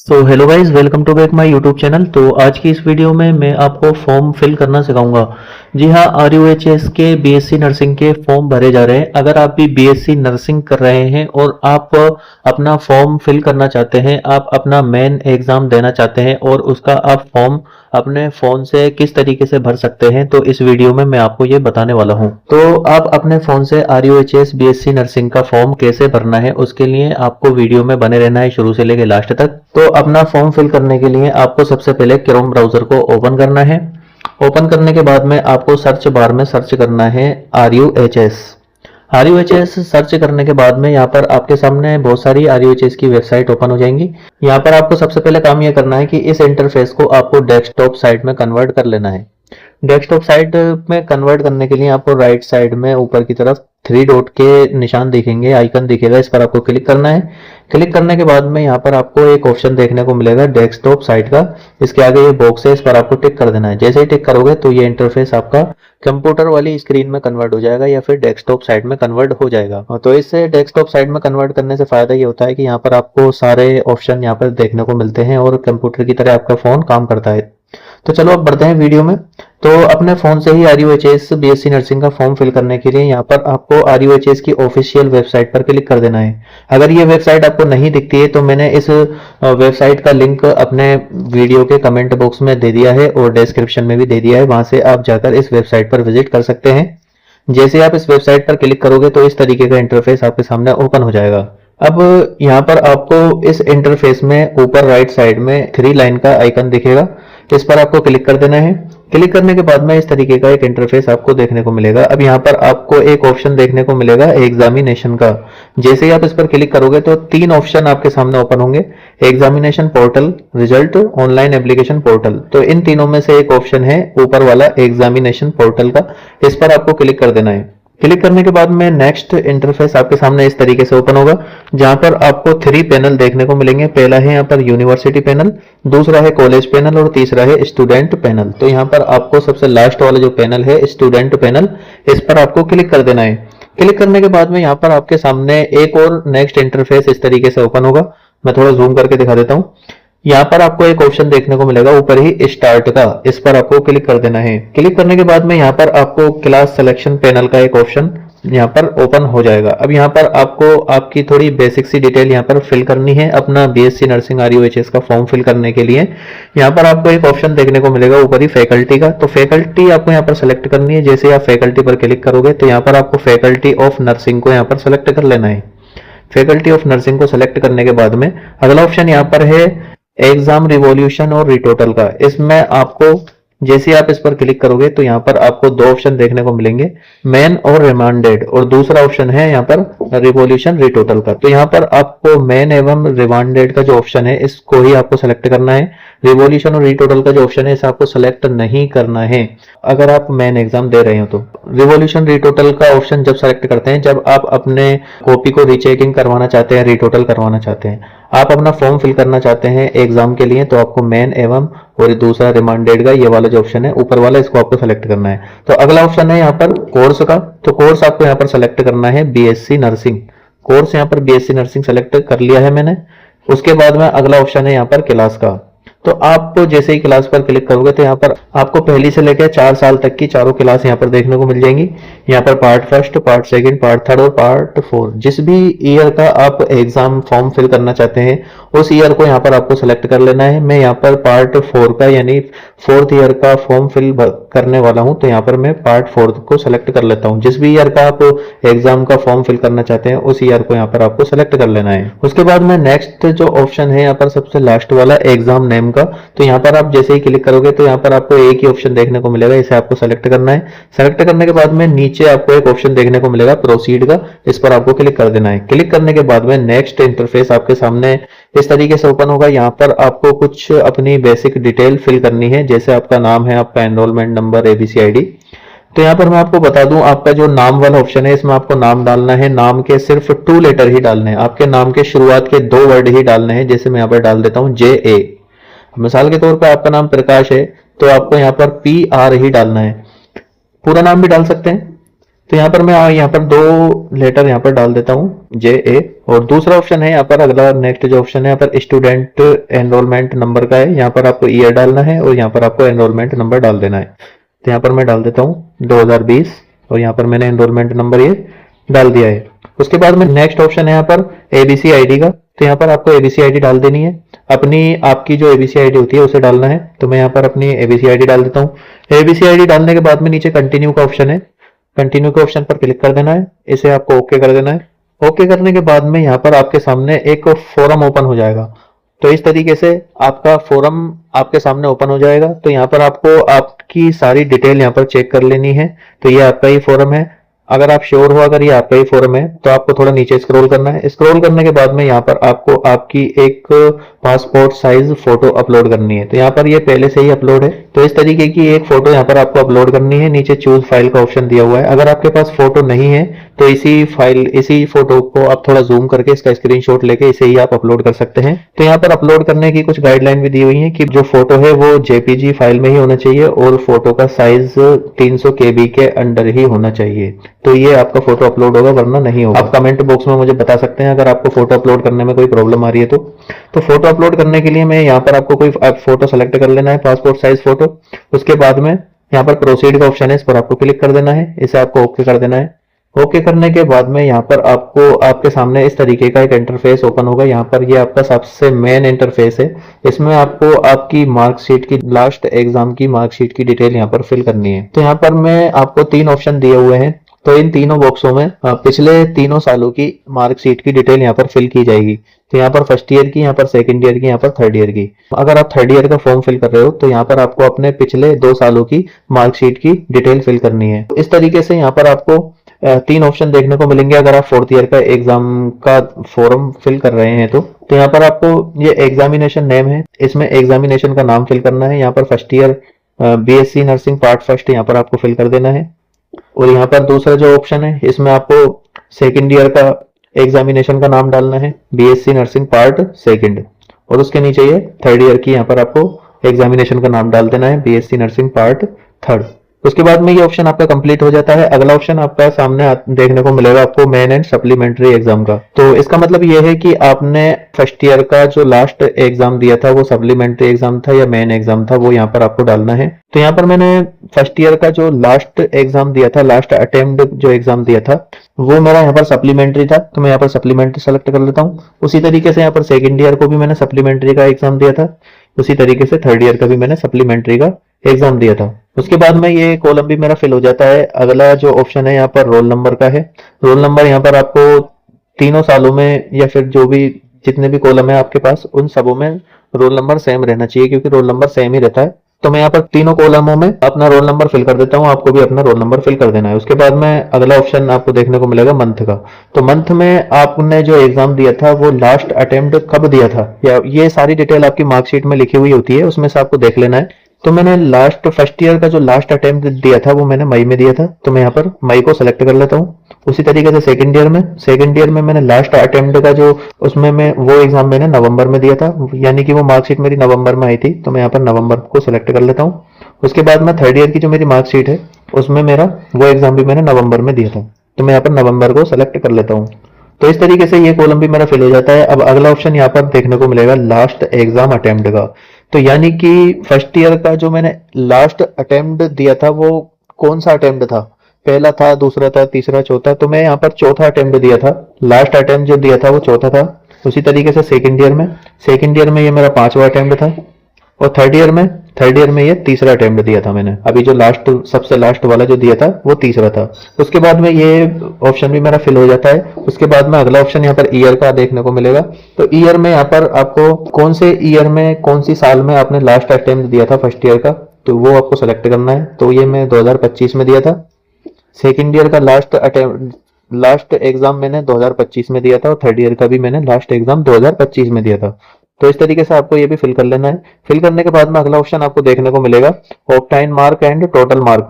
Hello guys, welcome to back my YouTube channel. तो आज की इस वीडियो में मैं आपको फॉर्म फिल करना सिखाऊंगा। जी हाँ, RUHS के बीएससी नर्सिंग के फॉर्म भरे जा रहे हैं। अगर आप भी बीएससी नर्सिंग कर रहे हैं और आप अपना फॉर्म फिल करना चाहते हैं, आप अपना मेन एग्जाम देना चाहते हैं और उसका आप फॉर्म अपने फ़ोन से किस तरीके से भर सकते हैं, तो इस वीडियो में मैं आपको ये बताने वाला हूँ। तो आप अपने फ़ोन से RUHS बीएससी नर्सिंग का फॉर्म कैसे भरना है, उसके लिए आपको वीडियो में बने रहना है शुरू से लेकर लास्ट तक। तो अपना फॉर्म फिल करने के लिए आपको सबसे पहले क्रोम ब्राउज़र को ओपन करना है। ओपन करने के बाद में आपको सर्च बार में सर्च करना है RUHS। RUHS सर्च करने के बाद में यहाँ पर आपके सामने बहुत सारी RUHS की वेबसाइट ओपन हो जाएंगी। यहाँ पर आपको सबसे पहले काम यह करना है कि इस इंटरफेस को आपको डेस्कटॉप साइट में कन्वर्ट कर लेना है। डेस्कटॉप साइट में कन्वर्ट करने के लिए आपको राइट साइड में ऊपर की तरफ 3 डॉट के निशान दिखेंगे, आइकन दिखेगा, इस पर आपको क्लिक करना है। क्लिक करने के बाद में यहाँ पर आपको एक ऑप्शन देखने को मिलेगा डेस्कटॉप साइट का। इसके आगे ये बॉक्स है, इस पर आपको टिक कर देना है। जैसे ही टिक करोगे तो ये इंटरफेस आपका कंप्यूटर वाली स्क्रीन में कन्वर्ट हो जाएगा या फिर डेस्कटॉप साइट में कन्वर्ट हो जाएगा। तो इससे डेस्कटॉप साइट में कन्वर्ट करने से फायदा ये होता है कि यहाँ पर आपको सारे ऑप्शन यहाँ पर देखने को मिलते हैं और कंप्यूटर की तरह आपका फोन काम करता है। तो चलो अब बढ़ते हैं वीडियो में। तो अपने फोन से ही RUHS बीएससी नर्सिंग का फॉर्म फिल करने के लिए यहाँ पर आपको RUHS की ऑफिशियल वेबसाइट पर क्लिक कर देना है। अगर ये वेबसाइट आपको नहीं दिखती है तो मैंने इस वेबसाइट का लिंक अपने वीडियो के कमेंट बॉक्स में दे दिया है और डिस्क्रिप्शन में भी दे दिया है, वहां से आप जाकर इस वेबसाइट पर विजिट कर सकते हैं। जैसे आप इस वेबसाइट पर क्लिक करोगे तो इस तरीके का इंटरफेस आपके सामने ओपन हो जाएगा। अब यहाँ पर आपको इस इंटरफेस में ऊपर राइट साइड में 3 लाइन का आइकन दिखेगा, इस पर आपको क्लिक कर देना है। क्लिक करने के बाद में इस तरीके का एक इंटरफेस आपको देखने को मिलेगा। अब यहाँ पर आपको एक ऑप्शन देखने को मिलेगा एग्जामिनेशन का। जैसे ही आप इस पर क्लिक करोगे तो 3 ऑप्शन आपके सामने ओपन होंगे, examination portal, result, online application portal. तो इन तीनों में से एक ऑप्शन है ऊपर वाला एग्जामिनेशन पोर्टल का, इस पर आपको क्लिक कर देना है। क्लिक करने के बाद में नेक्स्ट इंटरफेस आपके सामने इस तरीके से ओपन होगा, जहां पर आपको 3 पैनल देखने को मिलेंगे। पहला है यहाँ पर यूनिवर्सिटी पैनल, दूसरा है कॉलेज पैनल और तीसरा है स्टूडेंट पैनल। तो यहाँ पर आपको सबसे लास्ट वाला जो पैनल है स्टूडेंट पैनल, इस पर आपको क्लिक कर देना है। क्लिक करने के बाद में यहाँ पर आपके सामने एक और नेक्स्ट इंटरफेस इस तरीके से ओपन होगा। मैं थोड़ा जूम करके दिखा देता हूँ। यहाँ पर आपको एक ऑप्शन देखने को मिलेगा ऊपर ही स्टार्ट का, इस पर आपको क्लिक कर देना है। क्लिक करने के बाद में यहाँ पर आपको क्लास सिलेक्शन पैनल का एक ऑप्शन यहाँ पर ओपन हो जाएगा। अब यहाँ पर आपको आपकी थोड़ी बेसिक सी डिटेल यहाँ पर फिल करनी है अपना बीएससी नर्सिंग RUHS का फॉर्म फिल करने के लिए। यहाँ पर आपको एक ऑप्शन देखने को मिलेगा ऊपर ही फैकल्टी का, तो फैकल्टी आपको यहाँ पर सेलेक्ट करनी है। जैसे आप फैकल्टी पर क्लिक करोगे तो यहाँ पर आपको फैकल्टी ऑफ नर्सिंग को यहाँ पर सेलेक्ट कर लेना है। फैकल्टी ऑफ नर्सिंग को सेलेक्ट करने के बाद में अगला ऑप्शन यहाँ पर है एग्जाम रिवॉल्यूशन और रिटोटल का। इसमें आपको जैसे आप इस पर क्लिक करोगे तो यहाँ पर आपको 2 ऑप्शन देखने को मिलेंगे, मेन और रिमांडेड, और दूसरा ऑप्शन है यहाँ पर रिवॉल्यूशन रिटोटल का। तो यहाँ पर आपको मेन एवं रिमांडेड का जो ऑप्शन है इसको ही आपको सेलेक्ट करना है। रिवॉल्यूशन और रिटोटल का जो ऑप्शन है इसे आपको सेलेक्ट नहीं करना है अगर आप मेन एग्जाम दे रहे हो। तो रिवॉल्यूशन रिटोटल का ऑप्शन जब सेलेक्ट करते हैं जब आप अपने कॉपी को रीचेकिंग करवाना चाहते हैं, रिटोटल करवाना चाहते हैं, आप अपना फॉर्म फिल करना चाहते हैं एग्जाम के लिए, तो आपको मेन एवं और दूसरा रिमांडेड का ये वाला जो ऑप्शन है ऊपर वाला, इसको आपको सेलेक्ट करना है। तो अगला ऑप्शन है यहाँ पर कोर्स का, तो कोर्स आपको यहाँ पर सेलेक्ट करना है बीएससी नर्सिंग। कोर्स यहाँ पर बीएससी नर्सिंग सेलेक्ट कर लिया है मैंने। उसके बाद में अगला ऑप्शन है यहाँ पर क्लास का। तो आप जैसे ही क्लास पर क्लिक करोगे तो यहाँ पर आपको पहली से लेकर 4 साल तक की चारों क्लास यहाँ पर देखने को मिल जाएंगी। यहाँ पर part first, part second, part third और पार्ट 4, जिस भी ईयर का आप एग्जाम फॉर्म फिल करना चाहते हैं उस ईयर को यहाँ पर आपको सेलेक्ट कर लेना है। मैं यहाँ पर पार्ट 4 का यानी 4th ईयर का फॉर्म फिल करने वाला हूँ, तो यहाँ पर मैं पार्ट 4 को सेलेक्ट कर लेता हूँ। जिस भी ईयर का आप एग्जाम का फॉर्म फिल करना चाहते हैं उस ईयर को यहाँ पर आपको सेलेक्ट कर लेना है। उसके बाद में नेक्स्ट जो ऑप्शन है यहाँ पर सबसे लास्ट वाला एग्जाम नेम का, तो यहाँ पर आप जैसे ही क्लिक करोगे तो यहाँ पर आपको एक ही ऑप्शन देखने को मिलेगा, इसे आपको सेलेक्ट करना है। सेलेक्ट करने के बाद में नीचे आपको एक ऑप्शन देखने को मिलेगा प्रोसीड का, इस पर आपको क्लिक कर देना है। क्लिक करने के बाद में नेक्स्ट इंटरफेस आपके सामने इस तरीके से ओपन होगा। यहाँ पर आपको कुछ अपनी बेसिक डिटेल फिल करनी है, जैसे आपका नाम है, आपका एनरोलमेंट नंबर, ABC ID। तो यहाँ पर मैं आपको बता दूं, आपका जो नाम वाला ऑप्शन है इसमें आपको नाम डालना है। नाम के सिर्फ 2 लेटर ही डालने हैं, आपके नाम के शुरुआत के 2 वर्ड ही डालने हैं। जैसे मैं यहाँ पर डाल देता हूँ JA। मिसाल के तौर पर आपका नाम प्रकाश है तो आपको यहाँ पर PR ही डालना है। पूरा नाम भी डाल सकते हैं, तो यहाँ पर मैं यहाँ पर 2 लेटर यहाँ पर डाल देता हूँ, JA। और दूसरा ऑप्शन है यहाँ पर, अगला नेक्स्ट जो ऑप्शन है यहाँ पर स्टूडेंट एनरोलमेंट नंबर का है। यहाँ पर आपको ईयर डालना है और यहाँ पर आपको एनरोलमेंट नंबर डाल देना है। तो यहाँ पर मैं डाल देता हूँ 2020 और यहाँ पर मैंने एनरोलमेंट नंबर ये डाल दिया है। उसके बाद में नेक्स्ट ऑप्शन है यहाँ पर ABC ID का। तो यहाँ पर आपको ABC ID डाल देनी है, अपनी आपकी जो ABC ID होती है उसे डालना है। तो मैं यहाँ पर अपनी ABC ID डाल देता हूँ। ABC ID डालने के बाद में नीचे कंटिन्यू का ऑप्शन है, कंटिन्यू के ऑप्शन पर क्लिक कर देना है, इसे आपको ओके कर देना है। ओके करने के बाद में यहाँ पर आपके सामने एक फोरम ओपन हो जाएगा। तो इस तरीके से आपका फोरम आपके सामने ओपन हो जाएगा। तो यहाँ पर आपको आपकी सारी डिटेल यहाँ पर चेक कर लेनी है। तो ये आपका ही फोरम है। अगर आप श्योर हो अगर ये आपका ही फोरम है तो आपको थोड़ा नीचे स्क्रॉल करना है। स्क्रॉल करने के बाद में यहाँ पर आपको आपकी एक पासपोर्ट साइज फोटो अपलोड करनी है। तो यहाँ पर ये पहले से ही अपलोड है। तो इस तरीके की एक फोटो यहाँ पर आपको अपलोड करनी है। नीचे चूज फाइल का ऑप्शन दिया हुआ है। अगर आपके पास फोटो नहीं है तो इसी फोटो को आप थोड़ा जूम करके इसका स्क्रीनशॉट लेके इसे ही आप अपलोड कर सकते हैं। तो यहाँ पर अपलोड करने की कुछ गाइडलाइन भी दी हुई है कि जो फोटो है वो JPG फाइल में ही होना चाहिए और फोटो का साइज 300 KB के अंडर ही होना चाहिए। तो ये आपका फोटो अपलोड होगा, वरना नहीं होगा। आप कमेंट बॉक्स में मुझे बता सकते हैं अगर आपको फोटो अपलोड करने में कोई प्रॉब्लम आ रही है तो फोटो अपलोड करने के लिए मैं यहाँ पर आपको कोई फोटो सेलेक्ट कर लेना है, पासपोर्ट साइज फोटो। उसके बाद में यहाँ पर प्रोसीड का ऑप्शन है, इस पर आपको क्लिक कर देना है, इसे आपको ओके कर देना है। ओके करने के बाद में यहाँ पर आपको आपके सामने इस तरीके का एक इंटरफेस ओपन होगा। यहाँ पर ये आपका सबसे मेन इंटरफेस है। इसमें आपको आपकी मार्कशीट की लास्ट एग्जाम की मार्कशीट की डिटेल यहाँ पर फिल करनी है। तो यहाँ पर मैं आपको 3 ऑप्शन दिए हुए हैं। तो इन तीनों बॉक्सों में पिछले 3 सालों की मार्कशीट की डिटेल यहाँ पर फिल की जाएगी। तो यहाँ पर फर्स्ट ईयर की, यहाँ पर सेकंड ईयर की, यहाँ पर थर्ड ईयर की। अगर आप थर्ड ईयर का फॉर्म फिल कर रहे हो तो यहाँ पर आपको अपने पिछले 2 सालों की मार्कशीट की डिटेल फिल करनी है। इस तरीके से यहाँ पर आपको 3 ऑप्शन देखने को मिलेंगे अगर आप 4th ईयर का एग्जाम का फॉर्म फिल कर रहे हैं तो यहाँ पर आपको ये एग्जामिनेशन नेम है, इसमें एग्जामिनेशन का नाम फिल करना है। यहाँ पर first year BSc nursing part first यहाँ पर आपको फिल कर देना है। और यहाँ पर दूसरा जो ऑप्शन है इसमें आपको सेकंड ईयर का एग्जामिनेशन का नाम डालना है, BSc नर्सिंग पार्ट सेकंड। और उसके नीचे ये थर्ड ईयर की यहाँ पर आपको एग्जामिनेशन का नाम डाल देना है, BSc नर्सिंग पार्ट थर्ड। उसके बाद में ये ऑप्शन आपका कंप्लीट हो जाता है। अगला ऑप्शन आपका सामने देखने को मिलेगा आपको मेन एंड सप्लीमेंट्री एग्जाम का। तो इसका मतलब ये है कि आपने फर्स्ट ईयर का जो लास्ट एग्जाम दिया था वो सप्लीमेंट्री एग्जाम था या मेन एग्जाम था, वो यहाँ पर आपको डालना है। तो यहाँ पर मैंने फर्स्ट ईयर का जो लास्ट एग्जाम दिया था, लास्ट अटेम्प्ट जो एग्जाम दिया था वो मेरा यहाँ पर सप्लीमेंट्री था। तो मैं यहाँ पर सप्लीमेंट्री सेलेक्ट कर लेता हूँ। उसी तरीके से यहाँ पर सेकेंड ईयर को भी मैंने सप्लीमेंट्री का एग्जाम दिया था, उसी तरीके से थर्ड ईयर का भी मैंने सप्लीमेंट्री का एग्जाम दिया था। उसके बाद में ये कॉलम भी मेरा फिल हो जाता है। अगला जो ऑप्शन है यहाँ पर रोल नंबर का है। रोल नंबर यहाँ पर आपको 3 सालों में या फिर जो भी जितने भी कॉलम है आपके पास उन सबों में रोल नंबर सेम रहना चाहिए, क्योंकि रोल नंबर सेम ही रहता है। तो मैं यहाँ पर 3 कॉलमों में अपना रोल नंबर फिल कर देता हूँ, आपको भी अपना रोल नंबर फिल कर देना है। उसके बाद में अगला ऑप्शन आपको देखने को मिलेगा मंथ का। तो मंथ में आपने जो एग्जाम दिया था वो लास्ट अटेम्प्ट कब दिया था, या ये सारी डिटेल आपकी मार्कशीट में लिखी हुई होती है, उसमें से आपको देख लेना है। तो मैंने लास्ट फर्स्ट ईयर का जो लास्ट अटेम्प्ट दिया था वो मैंने मई में दिया था, तो मैं यहाँ पर मई को सेलेक्ट कर लेता हूँ। उसी तरीके से सेकंड ईयर में मैंने लास्ट अटेम्प्ट का जो उसमें मैं वो एग्जाम मैंने नवंबर में दिया था, यानी कि वो मार्कशीट मेरी नवंबर में आई थी, तो मैं यहाँ पर नवंबर को सिलेक्ट कर लेता हूँ। उसके बाद में थर्ड ईयर की जो मेरी मार्कशीट है उसमें मेरा वो एग्जाम भी मैंने नवंबर में दिया था, तो मैं यहाँ पर नवंबर को सिलेक्ट कर लेता हूँ। तो इस तरीके से ये कॉलम भी मेरा फिल हो जाता है। अब अगला ऑप्शन यहाँ पर देखने को मिलेगा लास्ट एग्जाम अटेम्प्ट का। तो यानी कि फर्स्ट ईयर का जो मैंने लास्ट अटेम्प्ट दिया था वो कौन सा अटेम्प्ट था, पहला था, दूसरा था, तीसरा, चौथा। तो मैं यहाँ पर चौथा अटेम्प्ट दिया था, लास्ट अटेम्प्ट जो दिया था वो चौथा था। उसी तरीके से सेकंड ईयर में ये मेरा 5वां अटेम्प्ट था। और थर्ड ईयर में ये तीसरा अटेम्प्ट दिया था मैंने। अभी जो लास्ट सबसे लास्ट वाला जो दिया था वो तीसरा था। उसके बाद में ये ऑप्शन भी मेरा फिल हो जाता है। उसके बाद में अगला ऑप्शन यहाँ पर ईयर का देखने को मिलेगा। तो ईयर में यहाँ पर आपको कौन से ईयर में कौन सी साल में आपने लास्ट अटेम्प्ट दिया था फर्स्ट ईयर का, तो वो आपको सेलेक्ट करना है। तो ये मैं 2025 में दिया था। सेकेंड ईयर का लास्ट एग्जाम मैंने 2025 में दिया था, और थर्ड ईयर का भी मैंने लास्ट एग्जाम 2025 में दिया था। तो इस तरीके से आपको ये भी फिल कर लेना है। फिल करने के बाद में अगला ऑप्शन आपको देखने को मिलेगा ऑब्टाइन मार्क एंड टोटल मार्क।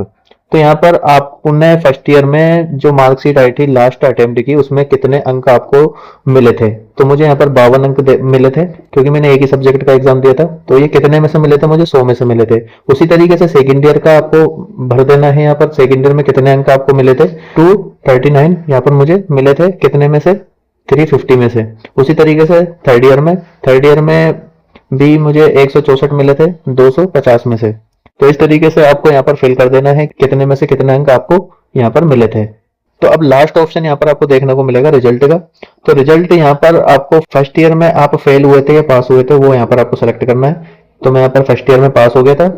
तो यहाँ पर आपने फर्स्ट ईयर में जो मार्कशीट आई थी लास्ट अटेम्प्ट की, उसमें कितने अंक आपको मिले थे। तो मुझे यहाँ पर 52 अंक मिले थे, क्योंकि मैंने एक ही सब्जेक्ट का एग्जाम दिया था। तो ये कितने में से मिले थे, मुझे 100 में से मिले थे। उसी तरीके से सेकेंड ईयर का आपको भर देना है। यहाँ पर सेकेंड ईयर में कितने अंक आपको मिले थे, 239 यहाँ पर मुझे मिले थे, कितने में से, 350 में से। उसी तरीके से थर्ड ईयर में भी मुझे 164 मिले थे 250 में से। तो इस तरीके से आपको यहाँ पर फिल कर देना है कितने में से कितने अंक आपको यहाँ पर मिले थे। तो अब लास्ट ऑप्शन यहाँ पर आपको देखने को मिलेगा रिजल्ट का। तो रिजल्ट यहाँ पर आपको फर्स्ट ईयर में आप फेल हुए थे या पास हुए थे, वो यहाँ पर आपको सेलेक्ट करना है। तो मैं यहाँ पर फर्स्ट ईयर में पास हो गया था,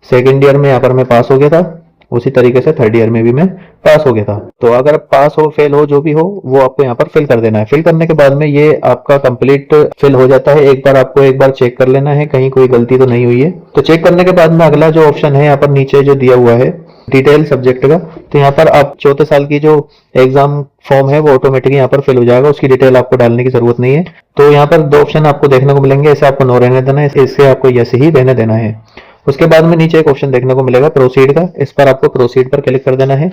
सेकेंड ईयर में यहाँ पर मैं पास हो गया था, उसी तरीके से थर्ड ईयर में भी मैं पास हो गया था। तो अगर पास हो फेल हो जो भी हो, वो आपको यहाँ पर फिल कर देना है। फिल करने के बाद में ये आपका कंप्लीट फिल हो जाता है। एक बार चेक कर लेना है कहीं कोई गलती तो नहीं हुई है। तो चेक करने के बाद में अगला जो ऑप्शन है यहाँ पर नीचे जो दिया हुआ है डिटेल सब्जेक्ट का, तो यहाँ पर आप चौथे साल की जो एग्जाम फॉर्म है वो ऑटोमेटिक यहाँ पर फिल हो जाएगा, उसकी डिटेल आपको डालने की जरूरत नहीं है। तो यहाँ पर 2 ऑप्शन आपको देखने को मिलेंगे, इसे आपको नो रहने देना है, इससे आपको यस ही रहने देना है। उसके बाद में नीचे एक ऑप्शन देखने को मिलेगा प्रोसीड का, इस पर आपको प्रोसीड पर क्लिक कर देना है।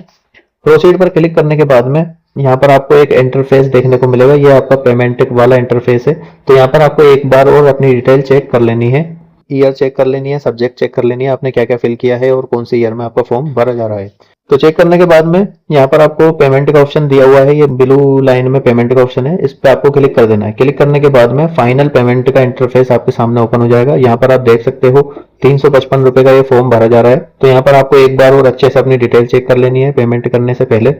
प्रोसीड पर क्लिक करने के बाद में यहाँ पर आपको एक इंटरफेस देखने को मिलेगा, ये आपका पेमेंट वाला इंटरफेस है। तो यहाँ पर आपको एक बार और अपनी डिटेल चेक कर लेनी है, ईयर चेक कर लेनी है, सब्जेक्ट चेक कर लेनी है, आपने क्या क्या फिल किया है और कौन से ईयर में आपका फॉर्म भरा जा रहा है। तो चेक करने के बाद में यहाँ पर आपको पेमेंट का ऑप्शन दिया हुआ है, ये ब्लू लाइन में पेमेंट का ऑप्शन है, इस पे आपको क्लिक कर देना है। क्लिक करने के बाद में फाइनल पेमेंट का इंटरफेस आपके सामने ओपन हो जाएगा। यहाँ पर आप देख सकते हो 355 रुपए का ये फॉर्म भरा जा रहा है। तो यहाँ पर आपको एक बार और अच्छे से अपनी डिटेल चेक कर लेनी है पेमेंट करने से पहले।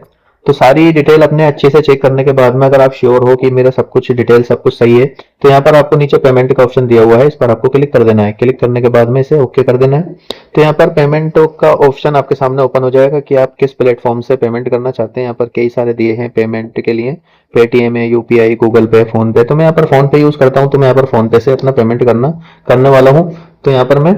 तो सारी डिटेल अपने अच्छे से चेक करने के बाद में अगर आप श्योर हो कि मेरा सब कुछ डिटेल सब कुछ सही है, तो यहाँ पर आपको नीचे पेमेंट का ऑप्शन दिया हुआ है, इस पर आपको क्लिक कर देना है। क्लिक करने के बाद में इसे ओके कर देना है। तो यहाँ पर पेमेंट का ऑप्शन आपके सामने ओपन हो जाएगा कि आप किस प्लेटफॉर्म से पेमेंट करना चाहते हैं। यहाँ पर कई सारे दिए हैं पेमेंट के लिए, पेटीएम है, यूपीआई, गूगल पे, फोन पे। तो मैं यहाँ पर फोन पे यूज करता हूँ, तो मैं यहाँ पर फोन पे से अपना पेमेंट करने वाला हूँ। तो यहाँ पर मैं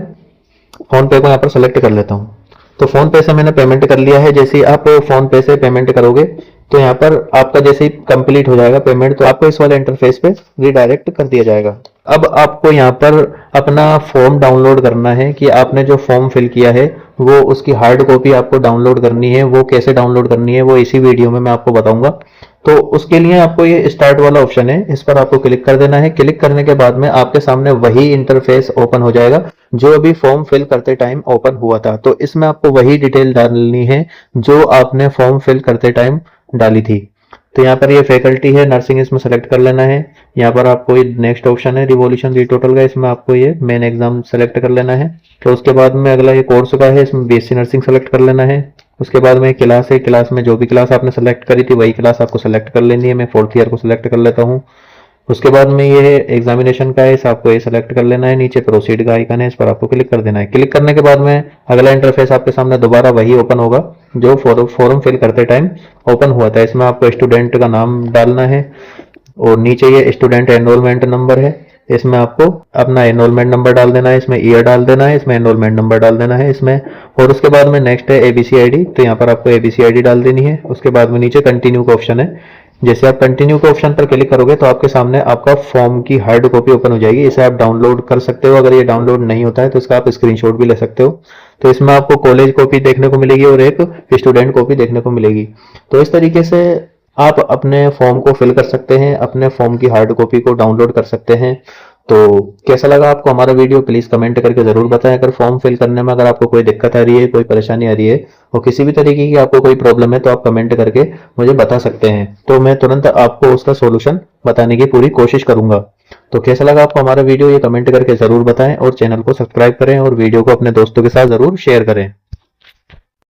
फोन पे को यहाँ पर सेलेक्ट कर लेता हूँ। तो फोन पे से मैंने पेमेंट कर लिया है। जैसे ही आप फोन पे से पेमेंट करोगे तो यहाँ पर आपका जैसे ही कंप्लीट हो जाएगा पेमेंट, तो आपको इस वाले इंटरफेस पे रिडायरेक्ट कर दिया जाएगा। अब आपको यहाँ पर अपना फॉर्म डाउनलोड करना है कि आपने जो फॉर्म फिल किया है वो उसकी हार्ड कॉपी आपको डाउनलोड करनी है। वो कैसे डाउनलोड करनी है वो इसी वीडियो में मैं आपको बताऊंगा। तो उसके लिए आपको ये स्टार्ट वाला ऑप्शन है, इस पर आपको क्लिक कर देना है। क्लिक करने के बाद में आपके सामने वही इंटरफेस ओपन हो जाएगा जो अभी फॉर्म फिल करते टाइम ओपन हुआ था। तो इसमें आपको वही डिटेल डालनी है जो आपने फॉर्म फिल करते टाइम डाली थी। तो यहाँ पर ये फैकल्टी है नर्सिंग, इसमें सेलेक्ट कर लेना है। यहाँ पर आपको ये नेक्स्ट ऑप्शन है रिवॉल्यूशन रीटोटल का, इसमें आपको ये मेन एग्जाम सेलेक्ट कर लेना है। तो उसके बाद में अगला ये कोर्स का है, इसमें बीएससी नर्सिंग सेलेक्ट कर लेना है। उसके बाद में क्लास है, क्लास में जो भी क्लास आपने सेलेक्ट करी थी वही क्लास आपको सेलेक्ट कर लेनी है। मैं 4th ईयर को सिलेक्ट कर लेता हूँ। उसके बाद में ये एग्जामिनेशन का है, इस आपको ये सेलेक्ट कर लेना है। नीचे प्रोसीड का आइकन है, इस पर आपको क्लिक कर देना है। क्लिक करने के बाद में अगला इंटरफेस आपके सामने दोबारा वही ओपन होगा जो फॉर्म फिल करते टाइम ओपन हुआ था। इसमें आपको स्टूडेंट का नाम डालना है और नीचे ये स्टूडेंट एनरोलमेंट नंबर है, इसमें आपको अपना एनरोलमेंट नंबर डाल देना है, इसमें ईयर डाल देना है, इसमें एनरोलमेंट नंबर डाल देना है इसमें। और उसके बाद में नेक्स्ट है एबीसी आईडी, तो यहाँ पर आपको एबीसी आईडी डाल देनी है। उसके बाद में नीचे कंटिन्यू का ऑप्शन है, जैसे आप कंटिन्यू के ऑप्शन पर क्लिक करोगे तो आपके सामने आपका फॉर्म की हार्ड कॉपी ओपन हो जाएगी। इसे आप डाउनलोड कर सकते हो, अगर ये डाउनलोड नहीं होता है तो इसका आप स्क्रीनशॉट भी ले सकते हो। तो इसमें आपको कॉलेज कॉपी देखने को मिलेगी और एक स्टूडेंट कॉपी देखने को मिलेगी। तो इस तरीके से आप अपने फॉर्म को फिल कर सकते हैं, अपने फॉर्म की हार्ड कॉपी को डाउनलोड कर सकते हैं। तो कैसा लगा आपको हमारा वीडियो, प्लीज कमेंट करके जरूर बताएं। अगर फॉर्म फिल करने में अगर आपको कोई दिक्कत आ रही है, कोई परेशानी आ रही है और किसी भी तरीके की आपको कोई प्रॉब्लम है तो आप कमेंट करके मुझे बता सकते हैं, तो मैं तुरंत आपको उसका सॉल्यूशन बताने की पूरी कोशिश करूंगा। तो कैसा लगा आपको हमारा वीडियो ये कमेंट करके जरूर बताएं और चैनल को सब्सक्राइब करें और वीडियो को अपने दोस्तों के साथ जरूर शेयर करें।